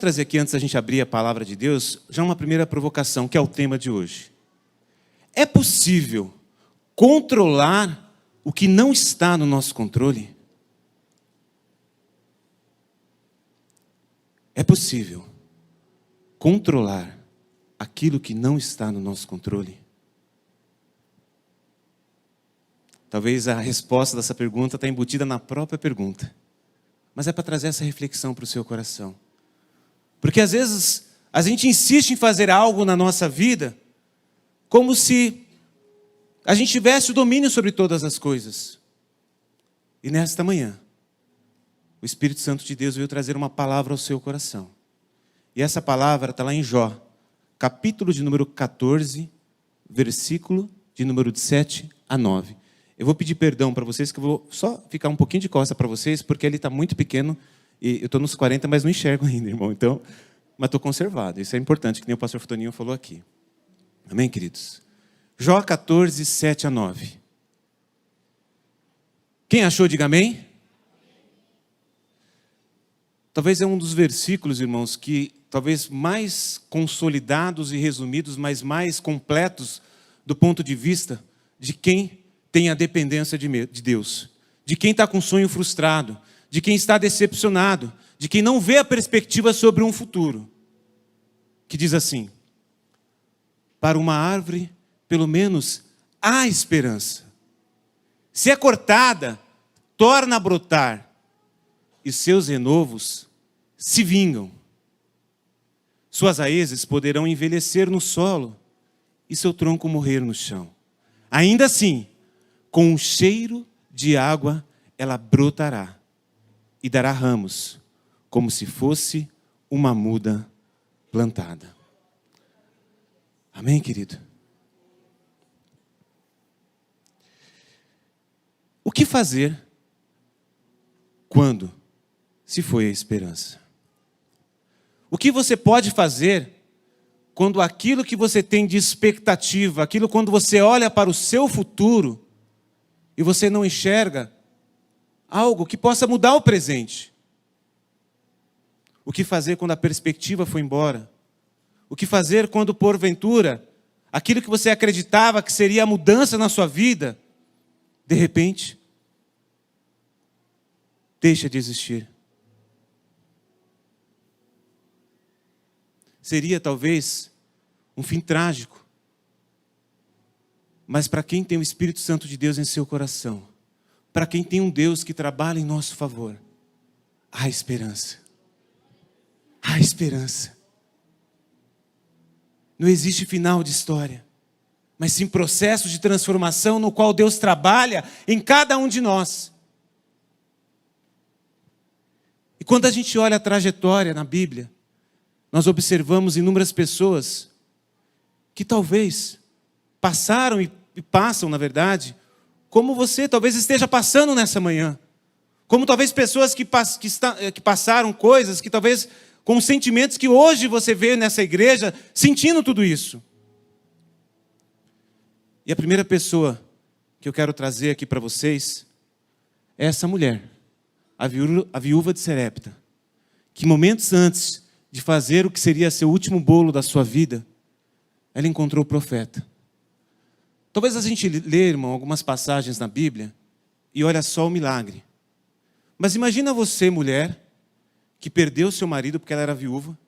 Trazer aqui, antes da gente abrir a palavra de Deus, já uma primeira provocação, que é o tema de hoje. É possível controlar o que não está no nosso controle? É possível controlar aquilo que não está no nosso controle? Talvez a resposta dessa pergunta está embutida na própria pergunta. Mas é para trazer essa reflexão para o seu coração. Porque às vezes a gente insiste em fazer algo na nossa vida como se a gente tivesse o domínio sobre todas as coisas. E nesta manhã, o Espírito Santo de Deus veio trazer uma palavra ao seu coração. E essa palavra está lá em Jó, capítulo de número 14, versículo de número de 7 a 9. Eu vou pedir perdão para vocês, que eu vou só ficar um pouquinho de costa para vocês, porque ele está muito pequeno, e eu estou nos 40, mas não enxergo ainda, irmão. Então, mas estou conservado. Isso é importante, que nem o pastor Toninho falou aqui. Amém, queridos? Jó 14, 7 a 9. Quem achou, diga amém. Talvez é um dos versículos, irmãos, que talvez mais consolidados e resumidos, mas mais completos do ponto de vista de quem tem a dependência de Deus, de quem está com um sonho frustrado, de quem está decepcionado, de quem não vê a perspectiva sobre um futuro. Que diz assim: para uma árvore, pelo menos, há esperança. Se é cortada, torna a brotar, e seus renovos se vingam. Suas raízes poderão envelhecer no solo, e seu tronco morrer no chão. Ainda assim, com um cheiro de água, ela brotará e dará ramos, como se fosse uma muda plantada. Amém, querido? O que fazer quando se foi a esperança? O que você pode fazer quando aquilo que você tem de expectativa, aquilo quando você olha para o seu futuro e você não enxerga algo que possa mudar o presente? O que fazer quando a perspectiva foi embora? O que fazer quando, porventura, aquilo que você acreditava que seria a mudança na sua vida, de repente, deixa de existir? Seria talvez um fim trágico. Mas para quem tem o Espírito Santo de Deus em seu coração, para quem tem um Deus que trabalha em nosso favor, há esperança. Há esperança. Não existe final de história, mas sim processo de transformação no qual Deus trabalha em cada um de nós. E quando a gente olha a trajetória na Bíblia, nós observamos inúmeras pessoas que talvez passaram e passam, na verdade, como você talvez esteja passando nessa manhã. Como talvez pessoas que passaram coisas, que talvez com sentimentos que hoje você vê nessa igreja, sentindo tudo isso. E a primeira pessoa que eu quero trazer aqui para vocês é essa mulher, a viúva de Sarepta, que momentos antes de fazer o que seria seu último bolo da sua vida, ela encontrou o profeta. Talvez a gente lê, irmão, algumas passagens na Bíblia e olha só o milagre. Mas imagina você, mulher, que perdeu seu marido porque ela era viúva.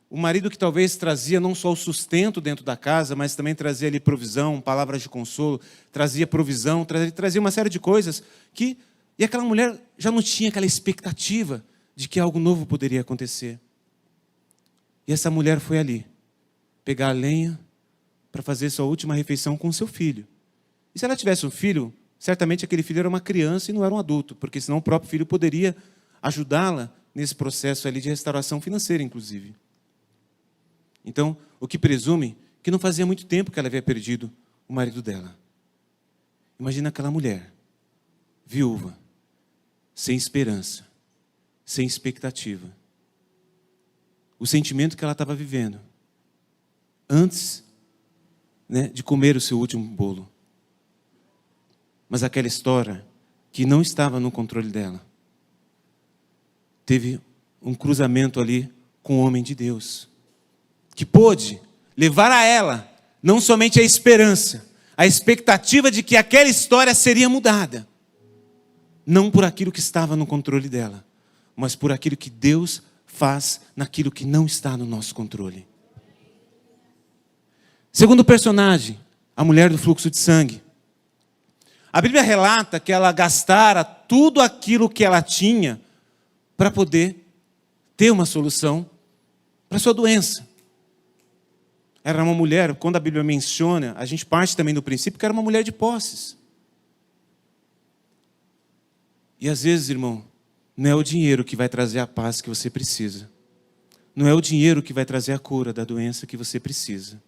O marido que talvez trazia não só o sustento dentro da casa, mas também trazia ali provisão, palavras de consolo, trazia provisão, trazia uma série de coisas que... E aquela mulher já não tinha aquela expectativa de que algo novo poderia acontecer. E essa mulher foi ali, pegar a lenha para fazer sua última refeição com seu filho. E se ela tivesse um filho, certamente aquele filho era uma criança e não era um adulto, porque senão o próprio filho poderia ajudá-la nesse processo ali de restauração financeira, inclusive. Então, o que presume que não fazia muito tempo que ela havia perdido o marido dela. Imagina aquela mulher, viúva, sem esperança, sem expectativa. O sentimento que ela estava vivendo antes, de comer o seu último bolo. Mas aquela história que não estava no controle dela teve um cruzamento ali com o homem de Deus, que pôde levar a ela não somente a esperança, a expectativa de que aquela história seria mudada, não por aquilo que estava no controle dela, mas por aquilo que Deus faz naquilo que não está no nosso controle. Segundo personagem, a mulher do fluxo de sangue. A Bíblia relata que ela gastara tudo aquilo que ela tinha para poder ter uma solução para a sua doença. Era uma mulher, quando a Bíblia menciona, a gente parte também do princípio que era uma mulher de posses. E às vezes, irmão, não é o dinheiro que vai trazer a paz que você precisa. Não é o dinheiro que vai trazer a cura da doença que você precisa.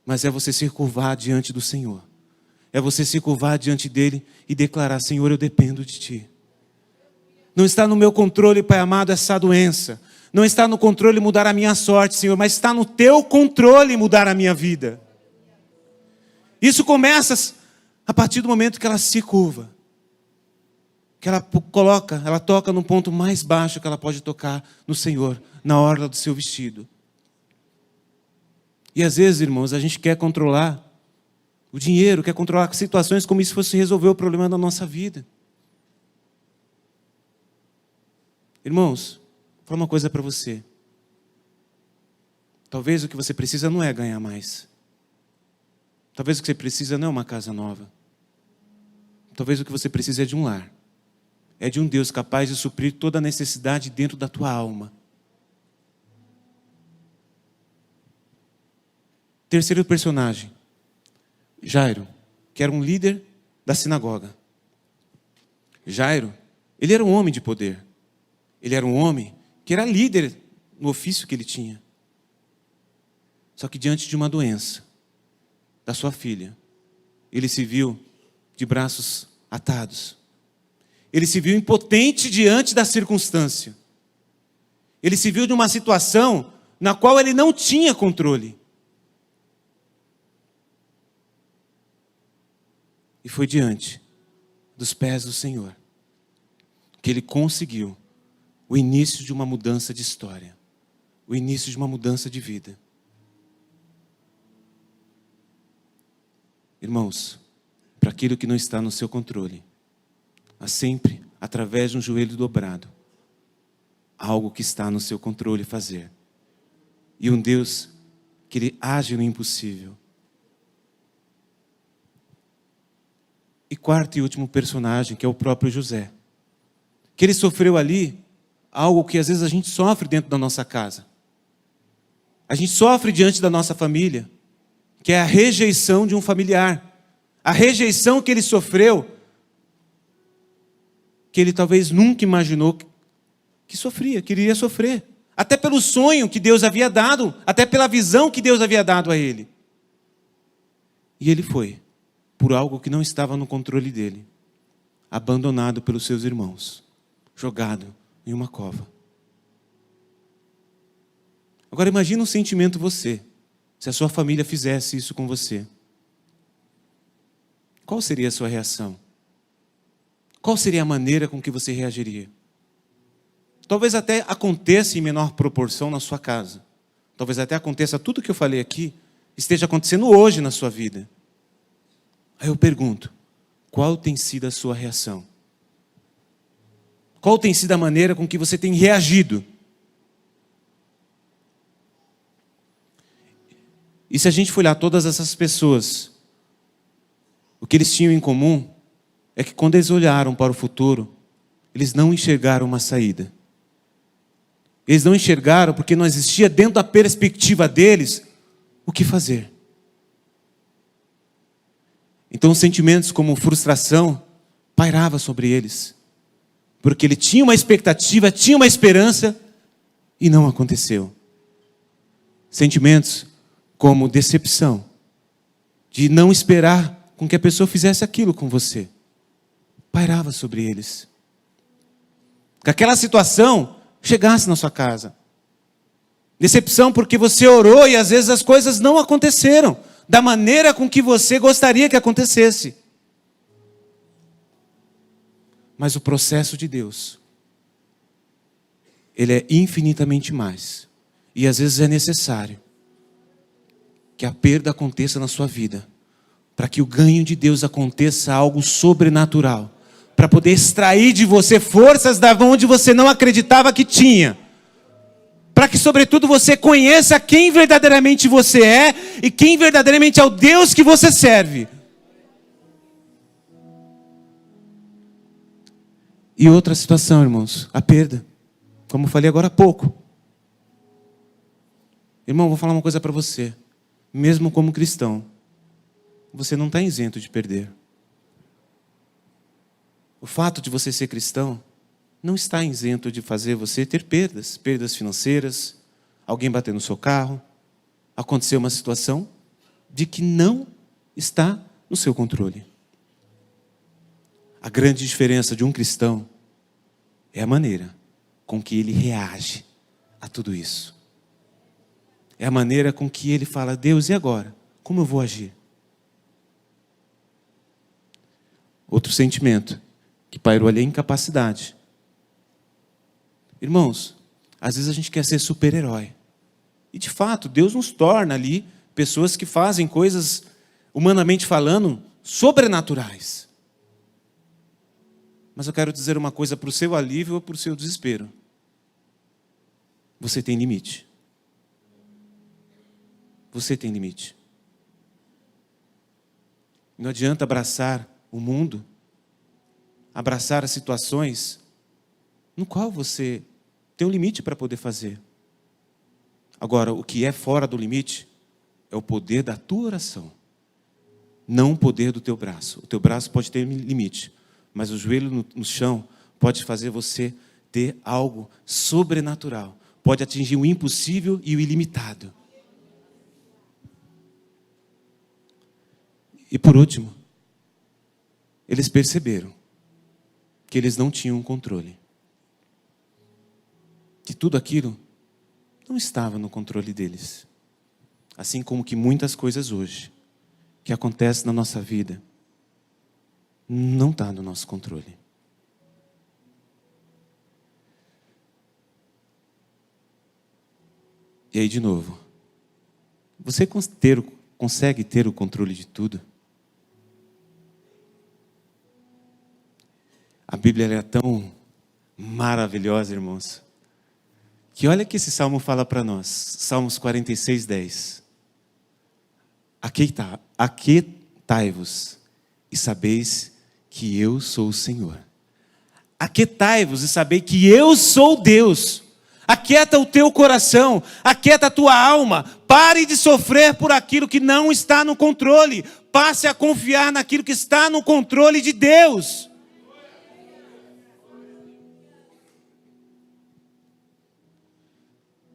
Mas é você se curvar diante do Senhor. É você se curvar diante dEle e declarar: Senhor, eu dependo de Ti. Não está no meu controle, Pai amado, essa doença. Não está no controle mudar a minha sorte, Senhor, mas está no Teu controle mudar a minha vida. Isso começa a partir do momento que ela se curva. Que ela toca no ponto mais baixo que ela pode tocar no Senhor, na orla do seu vestido. E às vezes, irmãos, a gente quer controlar o dinheiro, quer controlar situações como se fosse resolver o problema da nossa vida. Irmãos, vou falar uma coisa para você. Talvez o que você precisa não é ganhar mais. Talvez o que você precisa não é uma casa nova. Talvez o que você precisa é de um lar. É de um Deus capaz de suprir toda a necessidade dentro da tua alma. Terceiro personagem, Jairo, que era um líder da sinagoga. Jairo, ele era um homem de poder. Ele era um homem que era líder no ofício que ele tinha. Só que diante de uma doença da sua filha, ele se viu de braços atados. Ele se viu impotente diante da circunstância. Ele se viu de uma situação na qual ele não tinha controle. E foi diante dos pés do Senhor que ele conseguiu o início de uma mudança de história, o início de uma mudança de vida. Irmãos, para aquilo que não está no seu controle, há sempre, através de um joelho dobrado, algo que está no seu controle fazer. E um Deus que ele age no impossível. E quarto e último personagem, que é o próprio José. Que ele sofreu ali algo que às vezes a gente sofre dentro da nossa casa. A gente sofre diante da nossa família, que é a rejeição de um familiar. A rejeição que ele sofreu, que ele talvez nunca imaginou que sofria, que iria sofrer. Até pelo sonho que Deus havia dado, até pela visão que Deus havia dado a ele. E ele foi, por algo que não estava no controle dele, abandonado pelos seus irmãos, jogado em uma cova. Agora imagina um sentimento você, se a sua família fizesse isso com você. Qual seria a sua reação? Qual seria a maneira com que você reagiria? Talvez até aconteça em menor proporção na sua casa. Talvez até aconteça tudo que eu falei aqui, esteja acontecendo hoje na sua vida. Aí eu pergunto, qual tem sido a sua reação? Qual tem sido a maneira com que você tem reagido? E se a gente for olhar todas essas pessoas, o que eles tinham em comum é que quando eles olharam para o futuro, eles não enxergaram uma saída. Eles não enxergaram porque não existia dentro da perspectiva deles o que fazer. Então sentimentos como frustração pairavam sobre eles. Porque ele tinha uma expectativa, tinha uma esperança e não aconteceu. Sentimentos como decepção, de não esperar com que a pessoa fizesse aquilo com você, pairava sobre eles. Que aquela situação chegasse na sua casa. Decepção porque você orou e às vezes as coisas não aconteceram da maneira com que você gostaria que acontecesse. Mas o processo de Deus ele é infinitamente mais. E às vezes é necessário que a perda aconteça na sua vida, para que o ganho de Deus aconteça algo sobrenatural, para poder extrair de você forças da onde você não acreditava que tinha, para que sobretudo você conheça quem verdadeiramente você é e quem verdadeiramente é o Deus que você serve. E outra situação, irmãos, a perda, como eu falei agora há pouco. Irmão, vou falar uma coisa para você. Mesmo como cristão, você não está isento de perder. O fato de você ser cristão não está isento de fazer você ter perdas. Perdas financeiras, alguém bater no seu carro, acontecer uma situação de que não está no seu controle. A grande diferença de um cristão é a maneira com que ele reage a tudo isso. É a maneira com que ele fala: Deus, e agora? Como eu vou agir? Outro sentimento que pairou ali é a incapacidade. Irmãos, às vezes a gente quer ser super-herói. E de fato, Deus nos torna ali pessoas que fazem coisas, humanamente falando, sobrenaturais. Mas eu quero dizer uma coisa para o seu alívio ou para o seu desespero. Você tem limite. Você tem limite. Não adianta abraçar o mundo, abraçar as situações no qual você tem um limite para poder fazer. Agora, o que é fora do limite é o poder da tua oração, não o poder do teu braço. O teu braço pode ter limite, mas o joelho no chão pode fazer você ter algo sobrenatural. Pode atingir o impossível e o ilimitado. E por último, eles perceberam que eles não tinham controle. Que tudo aquilo não estava no controle deles. Assim como que muitas coisas hoje que acontecem na nossa vida não está no nosso controle. E aí de novo, você consegue ter o controle de tudo? A Bíblia é tão maravilhosa, irmãos, que olha que esse salmo fala para nós. Salmos 46, 10. Aquietai-vos e sabeis que eu sou o Senhor. Aquietai-vos e sabei que eu sou Deus. Aquieta o teu coração, aquieta a tua alma. Pare de sofrer por aquilo que não está no controle. Passe a confiar naquilo que está no controle de Deus.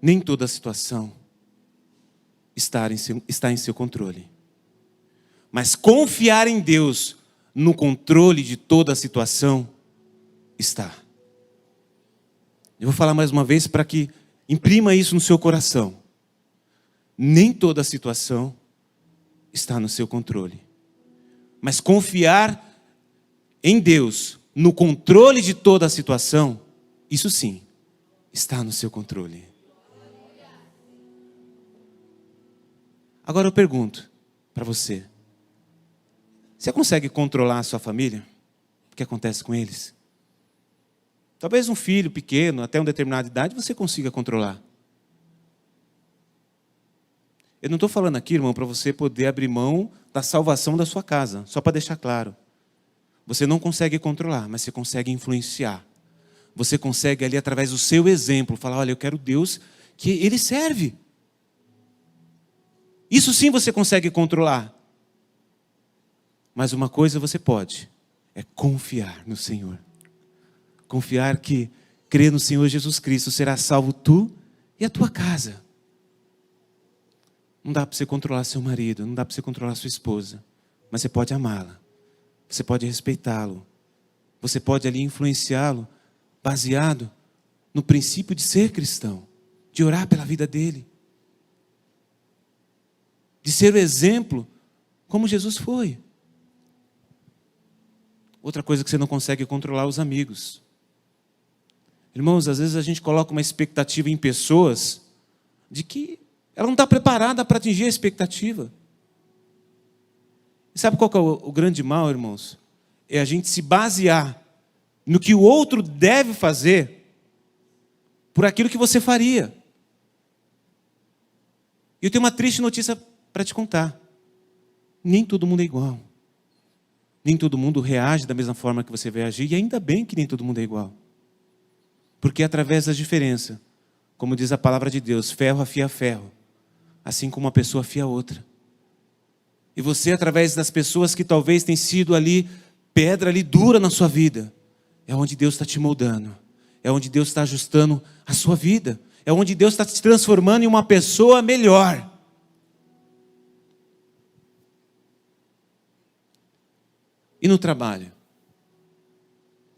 Nem toda situação está em seu controle. Mas confiar em Deus no controle de toda a situação está. Eu vou falar mais uma vez para que imprima isso no seu coração. Nem toda situação está no seu controle. Mas confiar em Deus no controle de toda a situação, isso sim, está no seu controle. Agora eu pergunto para você: você consegue controlar a sua família? O que acontece com eles? Talvez um filho pequeno, até uma determinada idade, você consiga controlar. Eu não estou falando aqui, irmão, para você poder abrir mão da salvação da sua casa, só para deixar claro. Você não consegue controlar, mas você consegue influenciar. Você consegue ali, através do seu exemplo, falar: olha, eu quero Deus que Ele serve. Isso sim você consegue controlar. Mas uma coisa você pode, é confiar no Senhor. Confiar que crer no Senhor Jesus Cristo, será salvo tu e a tua casa. Não dá para você controlar seu marido, não dá para você controlar sua esposa, mas você pode amá-la, você pode respeitá-lo, você pode ali influenciá-lo, baseado no princípio de ser cristão, de orar pela vida dele, de ser o exemplo como Jesus foi. Outra coisa que você não consegue controlar, os amigos. Irmãos, às vezes a gente coloca uma expectativa em pessoas de que ela não está preparada para atingir a expectativa. E sabe qual que é o grande mal, irmãos? É a gente se basear no que o outro deve fazer por aquilo que você faria. E eu tenho uma triste notícia para te contar. Nem todo mundo é igual. Nem todo mundo reage da mesma forma que você vai agir. E ainda bem que nem todo mundo é igual. Porque é através da diferença, como diz a palavra de Deus, ferro afia ferro, assim como uma pessoa afia a outra. E você, através das pessoas que talvez tenham sido ali, pedra ali dura na sua vida, é onde Deus está te moldando, é onde Deus está ajustando a sua vida, é onde Deus está te transformando em uma pessoa melhor. E no trabalho?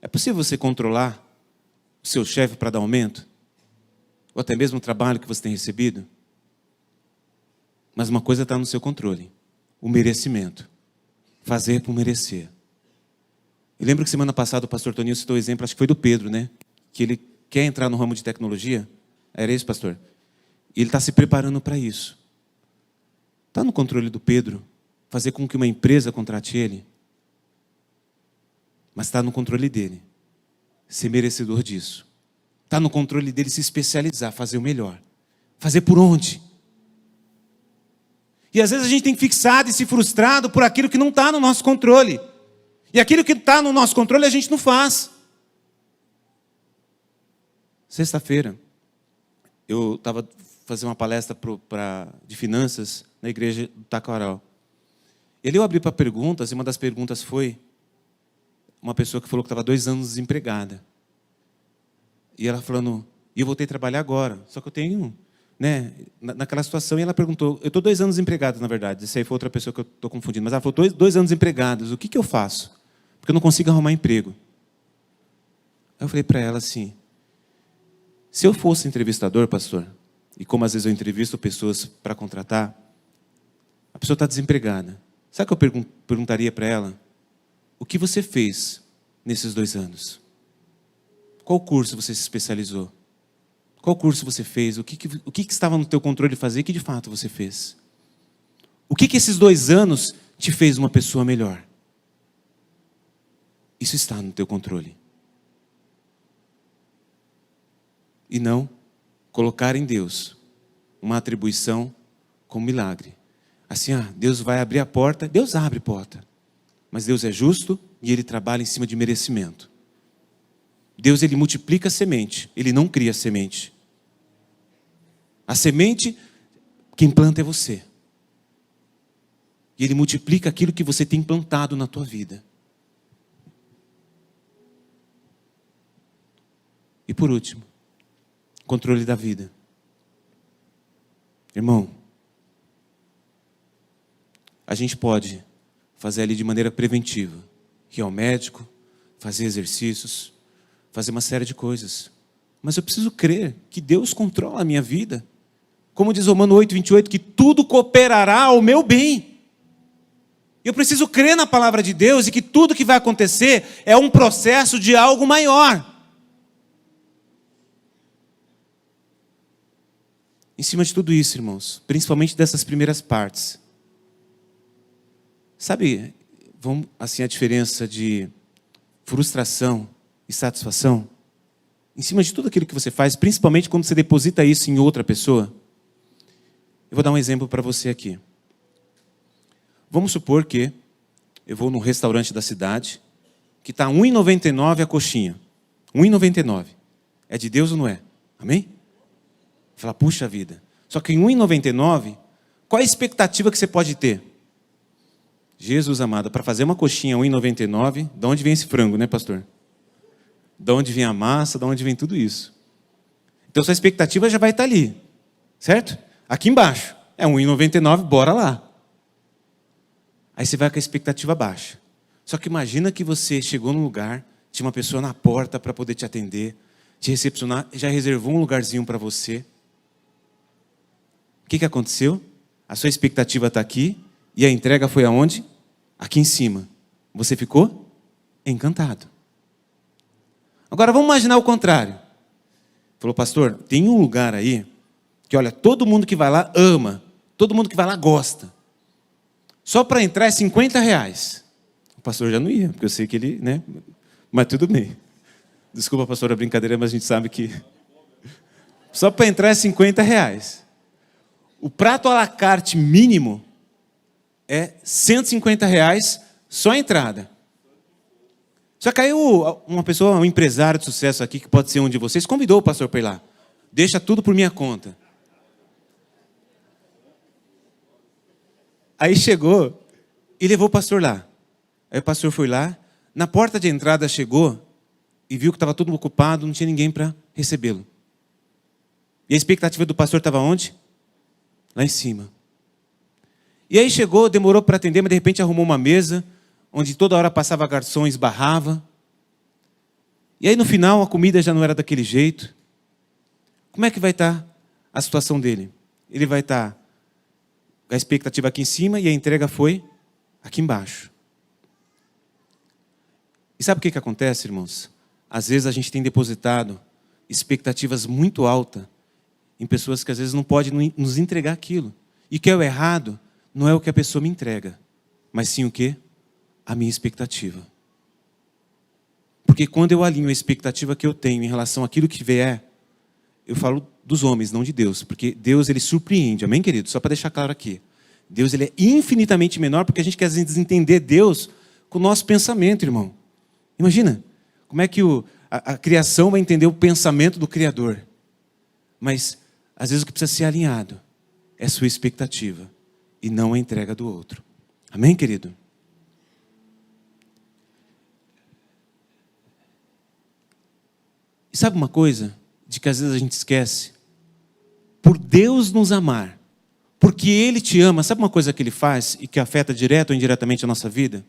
É possível você controlar o seu chefe para dar aumento? Ou até mesmo o trabalho que você tem recebido? Mas uma coisa está no seu controle: o merecimento. Fazer por merecer. Eu lembro que semana passada o pastor Toninho citou o exemplo, acho que foi do Pedro, né? Que ele quer entrar no ramo de tecnologia. Era isso, pastor? E ele está se preparando para isso. Está no controle do Pedro fazer com que uma empresa contrate ele? Mas está no controle dele ser merecedor disso. Está no controle dele se especializar, fazer o melhor. Fazer por onde? E às vezes a gente tem fixado e se frustrado por aquilo que não está no nosso controle. E aquilo que está no nosso controle a gente não faz. Sexta-feira, eu estava fazendo uma palestra de finanças na igreja do Taquaral. E ali eu abri para perguntas, e uma das perguntas foi uma pessoa que falou que estava 2 anos desempregada. E ela falando, e eu voltei a trabalhar agora, só que eu tenho, né, naquela situação, e ela perguntou, eu estou 2 anos desempregado, na verdade, isso aí foi outra pessoa que eu estou confundindo, mas ela falou, 2 anos desempregados, o que eu faço? Porque eu não consigo arrumar emprego. Aí eu falei para ela assim, se eu fosse entrevistador, pastor, e como às vezes eu entrevisto pessoas para contratar, a pessoa está desempregada. Sabe o que eu perguntaria para ela? O que você fez nesses 2 anos? Qual curso você se especializou? Qual curso você fez? O que estava no teu controle de fazer e que de fato você fez? O que esses 2 anos te fez uma pessoa melhor? Isso está no teu controle. E não colocar em Deus uma atribuição como milagre. Assim, Deus vai abrir a porta, Deus abre porta. Mas Deus é justo e Ele trabalha em cima de merecimento. Deus, Ele multiplica a semente, Ele não cria a semente. A semente, quem planta é você. E Ele multiplica aquilo que você tem plantado na tua vida. E por último, controle da vida. Irmão, a gente pode fazer ali de maneira preventiva, ir ao médico, fazer exercícios, fazer uma série de coisas. Mas eu preciso crer que Deus controla a minha vida. Como diz Romanos 8:28, que tudo cooperará ao meu bem. Eu preciso crer na palavra de Deus e que tudo que vai acontecer é um processo de algo maior. Em cima de tudo isso, irmãos, principalmente dessas primeiras partes, sabe, assim, a diferença de frustração e satisfação? Em cima de tudo aquilo que você faz, principalmente quando você deposita isso em outra pessoa. Eu vou dar um exemplo para você aqui. Vamos supor que eu vou num restaurante da cidade, que está R$ 1,99 a coxinha. R$ 1,99. É de Deus ou não é? Amém? Fala, puxa vida. Só que em R$ 1,99, qual a expectativa que você pode ter? Jesus amado, para fazer uma coxinha R$ 1,99, de onde vem esse frango, né, pastor? De onde vem a massa, de onde vem tudo isso? Então sua expectativa já vai estar ali, certo? Aqui embaixo, é R$ 1,99, bora lá. Aí você vai com a expectativa baixa. Só que imagina que você chegou num lugar, tinha uma pessoa na porta para poder te atender, te recepcionar, já reservou um lugarzinho para você. O que aconteceu? A sua expectativa está aqui, e a entrega foi aonde? Aqui em cima. Você ficou encantado. Agora vamos imaginar o contrário. Falou, pastor, tem um lugar aí que, olha, todo mundo que vai lá ama, todo mundo que vai lá gosta. Só para entrar é R$50. O pastor já não ia, porque eu sei que ele, né? Mas tudo bem. Desculpa, pastor, a brincadeira, mas a gente sabe que... Só para entrar é R$50. O prato à la carte mínimo é R$150, só a entrada. Só que aí uma pessoa, um empresário de sucesso aqui, que pode ser um de vocês, convidou o pastor para ir lá. Deixa tudo por minha conta. Aí chegou e levou o pastor lá. Aí o pastor foi lá, na porta de entrada chegou e viu que estava todo ocupado, não tinha ninguém para recebê-lo. E a expectativa do pastor estava onde? Lá em cima. E aí chegou, demorou para atender, mas de repente arrumou uma mesa, onde toda hora passava garçom e esbarrava. E aí no final a comida já não era daquele jeito. Como é que vai estar a situação dele? Ele vai estar com a expectativa aqui em cima e a entrega foi aqui embaixo. E sabe o que acontece, irmãos? Às vezes a gente tem depositado expectativas muito altas em pessoas que às vezes não podem nos entregar aquilo. E que é o errado, não é o que a pessoa me entrega, mas sim o quê? A minha expectativa. Porque quando eu alinho a expectativa que eu tenho em relação àquilo que vier, eu falo dos homens, não de Deus, porque Deus, ele surpreende, amém, querido? Só para deixar claro aqui. Deus, ele é infinitamente menor, porque a gente quer às vezes entender Deus com o nosso pensamento, irmão. Imagina, como é que a criação vai entender o pensamento do Criador. Mas, às vezes, o que precisa ser alinhado é a sua expectativa e não a entrega do outro. Amém, querido? E sabe uma coisa de que às vezes a gente esquece? Por Deus nos amar, porque Ele te ama, sabe uma coisa que Ele faz e que afeta direto ou indiretamente a nossa vida?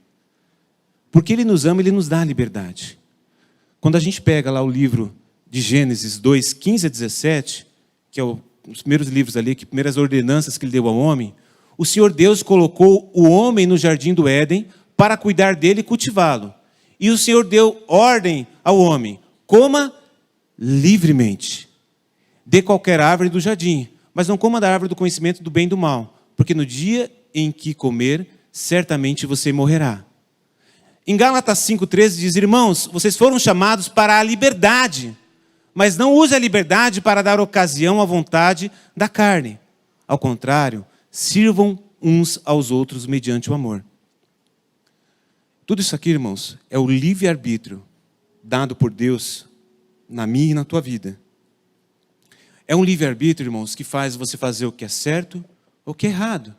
Porque Ele nos ama, Ele nos dá a liberdade. Quando a gente pega lá o livro de Gênesis 2, 15 a 17, que é os primeiros livros ali, que primeiras ordenanças que Ele deu ao homem, o Senhor Deus colocou o homem no jardim do Éden para cuidar dele e cultivá-lo. E o Senhor deu ordem ao homem: coma livremente de qualquer árvore do jardim, mas não coma da árvore do conhecimento do bem e do mal, porque no dia em que comer, certamente você morrerá. Em Gálatas 5,13 diz: irmãos, vocês foram chamados para a liberdade, mas não use a liberdade para dar ocasião à vontade da carne. Ao contrário, sirvam uns aos outros mediante o amor. Tudo isso aqui, irmãos, é o livre-arbítrio dado por Deus na minha e na tua vida. É um livre-arbítrio, irmãos, que faz você fazer o que é certo ou o que é errado.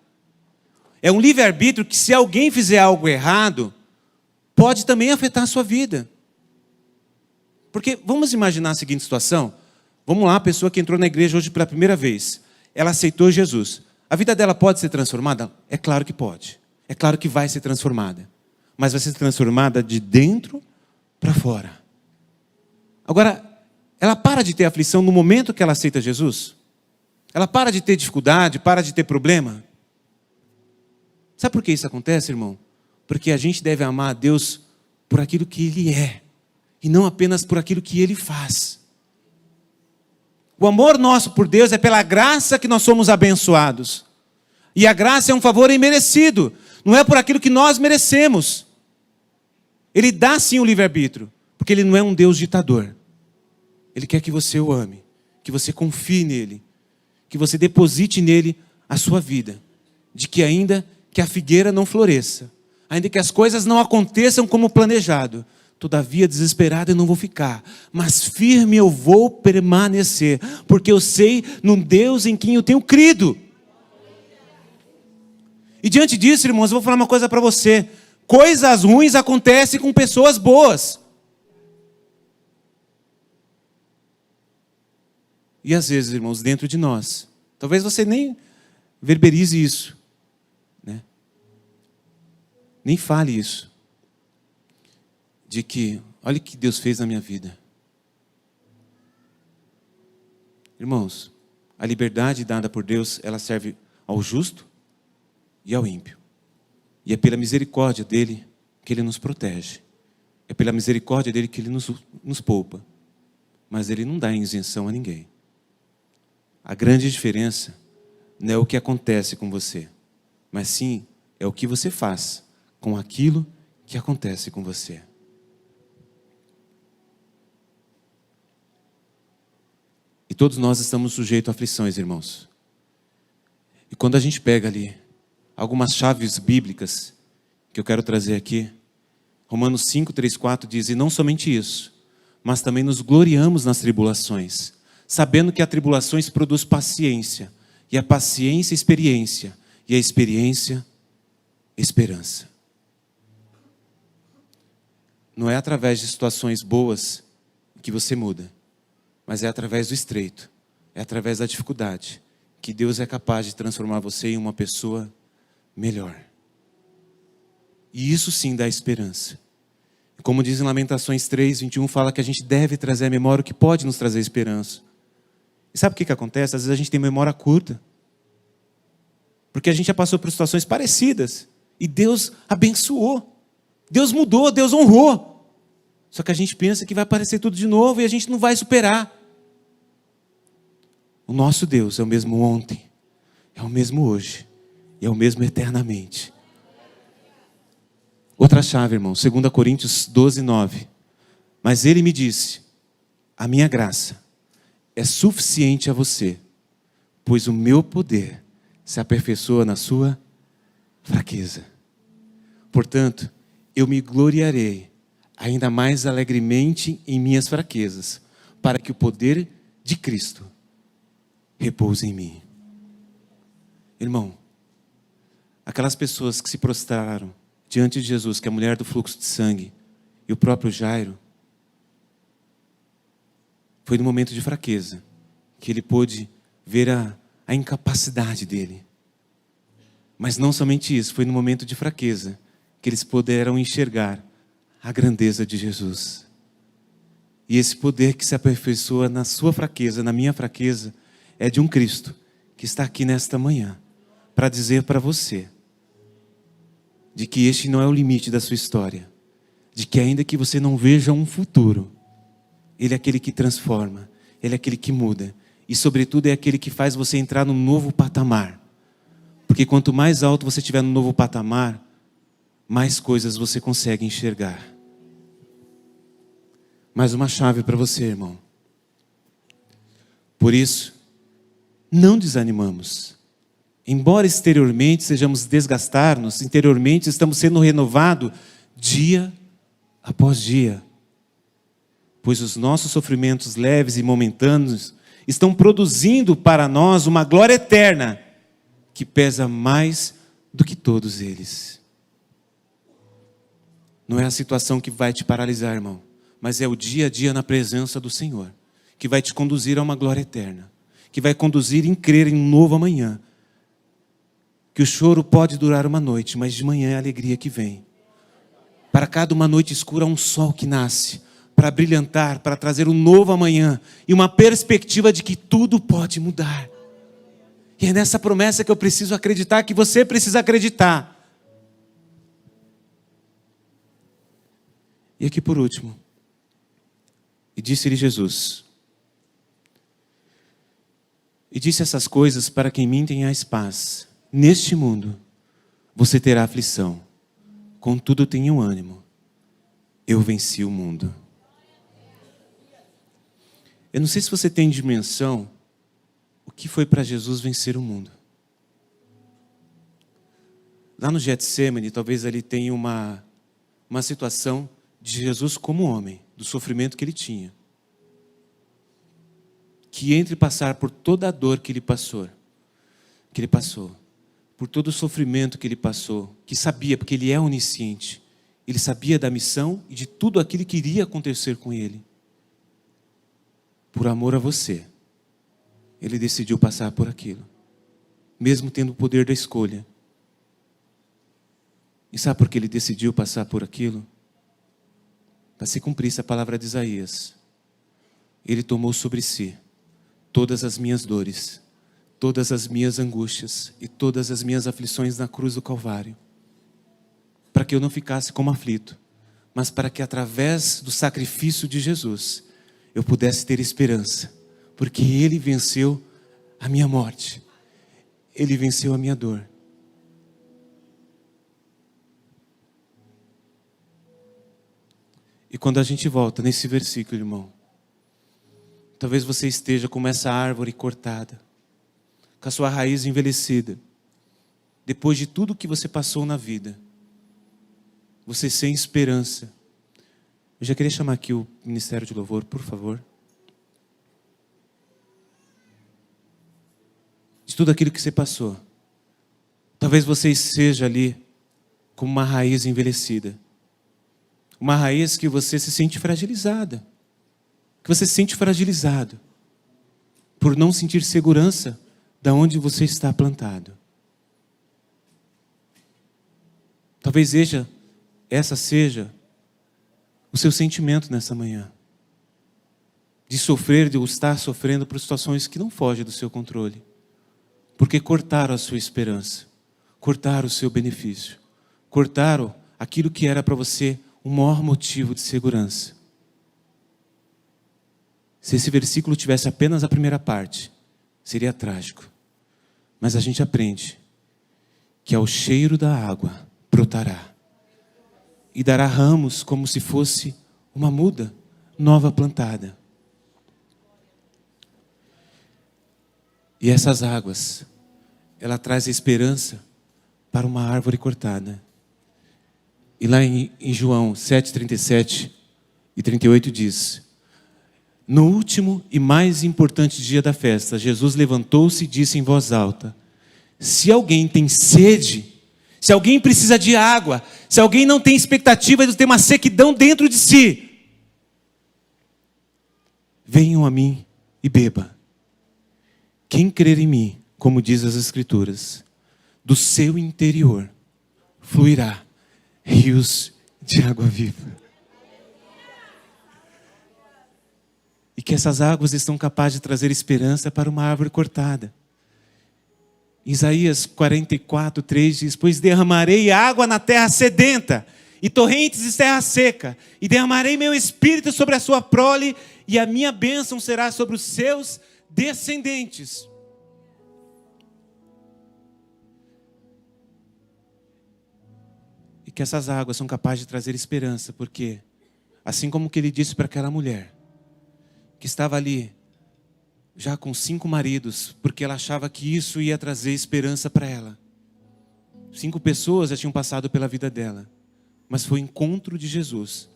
É um livre-arbítrio que, se alguém fizer algo errado, pode também afetar a sua vida. Porque vamos imaginar a seguinte situação. Vamos lá, a pessoa que entrou na igreja hoje pela primeira vez. Ela aceitou Jesus. A vida dela pode ser transformada? É claro que pode. É claro que vai ser transformada. Mas vai ser transformada de dentro para fora. Agora, ela para de ter aflição no momento que ela aceita Jesus? Ela para de ter dificuldade, para de ter problema? Sabe por que isso acontece, irmão? Porque a gente deve amar a Deus por aquilo que Ele é, e não apenas por aquilo que Ele faz. O amor nosso por Deus é pela graça que nós somos abençoados. E a graça é um favor imerecido, não é por aquilo que nós merecemos. Ele dá sim o livre-arbítrio, porque Ele não é um Deus ditador. Ele quer que você o ame, que você confie nele, que você deposite nele a sua vida, de que ainda que a figueira não floresça, ainda que as coisas não aconteçam como planejado, todavia desesperado eu não vou ficar, mas firme eu vou permanecer, porque eu sei no Deus em quem eu tenho crido. E diante disso, irmãos, eu vou falar uma coisa para você: coisas ruins acontecem com pessoas boas. E às vezes, irmãos, dentro de nós, talvez você nem verberize isso, né? Nem fale isso, de que, olha o que Deus fez na minha vida. Irmãos, a liberdade dada por Deus, ela serve ao justo e ao ímpio. E é pela misericórdia dele que Ele nos protege. É pela misericórdia dele que Ele nos poupa. mas Ele não dá isenção a ninguém. A grande diferença não é o que acontece com você, mas sim é o que você faz com aquilo que acontece com você. E todos nós estamos sujeitos a aflições, irmãos. E quando a gente pega ali algumas chaves bíblicas que eu quero trazer aqui, Romanos 5, 3, 4 diz: e não somente isso, mas também nos gloriamos nas tribulações, sabendo que a tribulações produz paciência, e a paciência experiência, e a experiência esperança. Não é através de situações boas que você muda, mas é através do estreito, é através da dificuldade, que Deus é capaz de transformar você em uma pessoa melhor. E isso sim dá esperança. Como diz em Lamentações 3, 21, fala que a gente deve trazer à memória o que pode nos trazer esperança. E sabe o que acontece? Às vezes a gente tem memória curta. Porque a gente já passou por situações parecidas. E Deus abençoou. Deus mudou, Deus honrou. Só que a gente pensa que vai aparecer tudo de novo e a gente não vai superar. O nosso Deus é o mesmo ontem, é o mesmo hoje, e é o mesmo eternamente. Outra chave, irmão, 2 Coríntios 12, 9. Mas ele me disse: a minha graça é suficiente a você, pois o meu poder se aperfeiçoa na sua fraqueza. Portanto, eu me gloriarei ainda mais alegremente em minhas fraquezas, para que o poder de Cristo repouse em mim. Irmão, aquelas pessoas que se prostraram diante de Jesus, que é a mulher do fluxo de sangue, e o próprio Jairo, foi no momento de fraqueza que ele pôde ver a incapacidade dele. Mas não somente isso, foi no momento de fraqueza que eles puderam enxergar a grandeza de Jesus. E esse poder que se aperfeiçoa na sua fraqueza, na minha fraqueza, é de um Cristo que está aqui nesta manhã para dizer para você de que este não é o limite da sua história, de que ainda que você não veja um futuro, Ele é aquele que transforma, Ele é aquele que muda e sobretudo é aquele que faz você entrar num novo patamar, porque quanto mais alto você estiver no novo patamar, mais coisas você consegue enxergar. Mais uma chave para você, irmão. Por isso, não desanimamos. Embora exteriormente sejamos desgastar-nos, interiormente estamos sendo renovados dia após dia. Pois os nossos sofrimentos leves e momentâneos estão produzindo para nós uma glória eterna que pesa mais do que todos eles. Não é a situação que vai te paralisar, irmão, mas é o dia a dia na presença do Senhor que vai te conduzir a uma glória eterna, que vai conduzir em crer em um novo amanhã. Que o choro pode durar uma noite, mas de manhã é a alegria que vem. Para cada uma noite escura há um sol que nasce, para brilhantar, para trazer um novo amanhã e uma perspectiva de que tudo pode mudar. E é nessa promessa que eu preciso acreditar, que você precisa acreditar. E aqui por último, e disse-lhe Jesus: e disse essas coisas para que em mim tenhais paz. Neste mundo você terá aflição, contudo tenham ânimo, eu venci o mundo. Eu não sei se você tem dimensão o que foi para Jesus vencer o mundo. Lá no Getsemane, talvez ali tenha uma situação de Jesus como homem, do sofrimento que ele tinha. Que entre passar por toda a dor que ele passou, por todo o sofrimento que ele passou, que sabia, porque ele é onisciente, ele sabia da missão e de tudo aquilo que iria acontecer com ele. Por amor a você, ele decidiu passar por aquilo, mesmo tendo o poder da escolha. E sabe por que ele decidiu passar por aquilo? Para se cumprisse a palavra de Isaías. Ele tomou sobre si todas as minhas dores, todas as minhas angústias e todas as minhas aflições na cruz do Calvário, para que eu não ficasse como aflito, mas para que através do sacrifício de Jesus, eu pudesse ter esperança, porque Ele venceu a minha morte, Ele venceu a minha dor. E quando a gente volta nesse versículo, irmão, talvez você esteja como essa árvore cortada, com a sua raiz envelhecida, depois de tudo que você passou na vida, você sem esperança. Eu já queria chamar aqui o Ministério de Louvor, por favor. De tudo aquilo que você passou, talvez você esteja ali como uma raiz envelhecida. Uma raiz que você se sente fragilizada. Que você se sente fragilizado por não sentir segurança da onde você está plantado. Talvez essa seja o seu sentimento nessa manhã. De sofrer, de estar sofrendo por situações que não fogem do seu controle. Porque cortaram a sua esperança. Cortaram o seu benefício. Cortaram aquilo que era para você o maior motivo de segurança. Se esse versículo tivesse apenas a primeira parte, seria trágico. Mas a gente aprende que ao cheiro da água brotará e dará ramos como se fosse uma muda nova plantada. E essas águas, ela traz esperança para uma árvore cortada. E lá em João 7:37 e 38 diz: no último e mais importante dia da festa, Jesus levantou-se e disse em voz alta: se alguém tem sede, se alguém precisa de água, se alguém não tem expectativa de ter uma sequidão dentro de si, venham a mim e beba. Quem crer em mim, como diz as Escrituras, do seu interior fluirá rios de água viva. E que essas águas estão capazes de trazer esperança para uma árvore cortada. Isaías 44:3 diz: pois derramarei água na terra sedenta, e torrentes de terra seca, e derramarei meu espírito sobre a sua prole, e a minha bênção será sobre os seus descendentes. E que essas águas são capazes de trazer esperança, porque, assim como que ele disse para aquela mulher, que estava ali, já com 5 maridos, porque ela achava que isso ia trazer esperança para ela. 5 pessoas já tinham passado pela vida dela, mas foi o encontro de Jesus,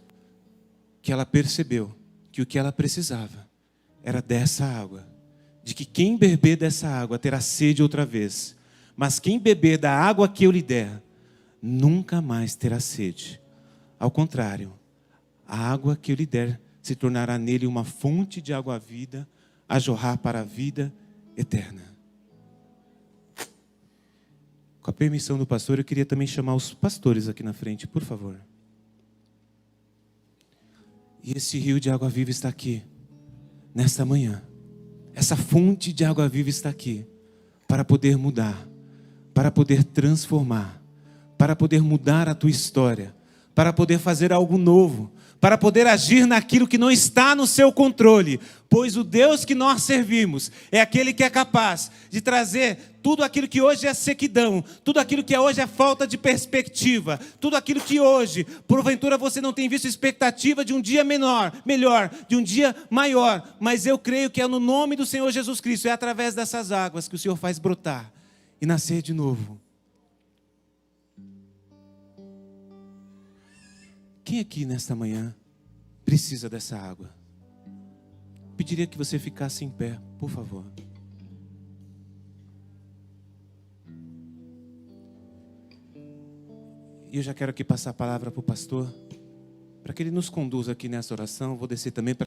que ela percebeu que o que ela precisava era dessa água. De que quem beber dessa água terá sede outra vez, mas quem beber da água que eu lhe der, nunca mais terá sede. Ao contrário, a água que eu lhe der se tornará nele uma fonte de água viva, a jorrar para a vida eterna. Com a permissão do pastor, eu queria também chamar os pastores aqui na frente, por favor. E esse rio de água viva está aqui, nesta manhã. Essa fonte de água viva está aqui, para poder mudar, para poder transformar, para poder mudar a tua história, para poder fazer algo novo, para poder agir naquilo que não está no seu controle, pois o Deus que nós servimos é aquele que é capaz de trazer tudo aquilo que hoje é sequidão, tudo aquilo que hoje é falta de perspectiva, tudo aquilo que hoje, porventura você não tem visto expectativa de um dia melhor, de um dia maior, mas eu creio que é no nome do Senhor Jesus Cristo, é através dessas águas que o Senhor faz brotar e nascer de novo. Quem aqui nesta manhã precisa dessa água? Pediria que você ficasse em pé, por favor. E eu já quero aqui passar a palavra para o pastor, para que ele nos conduza aqui nessa oração. Vou descer também para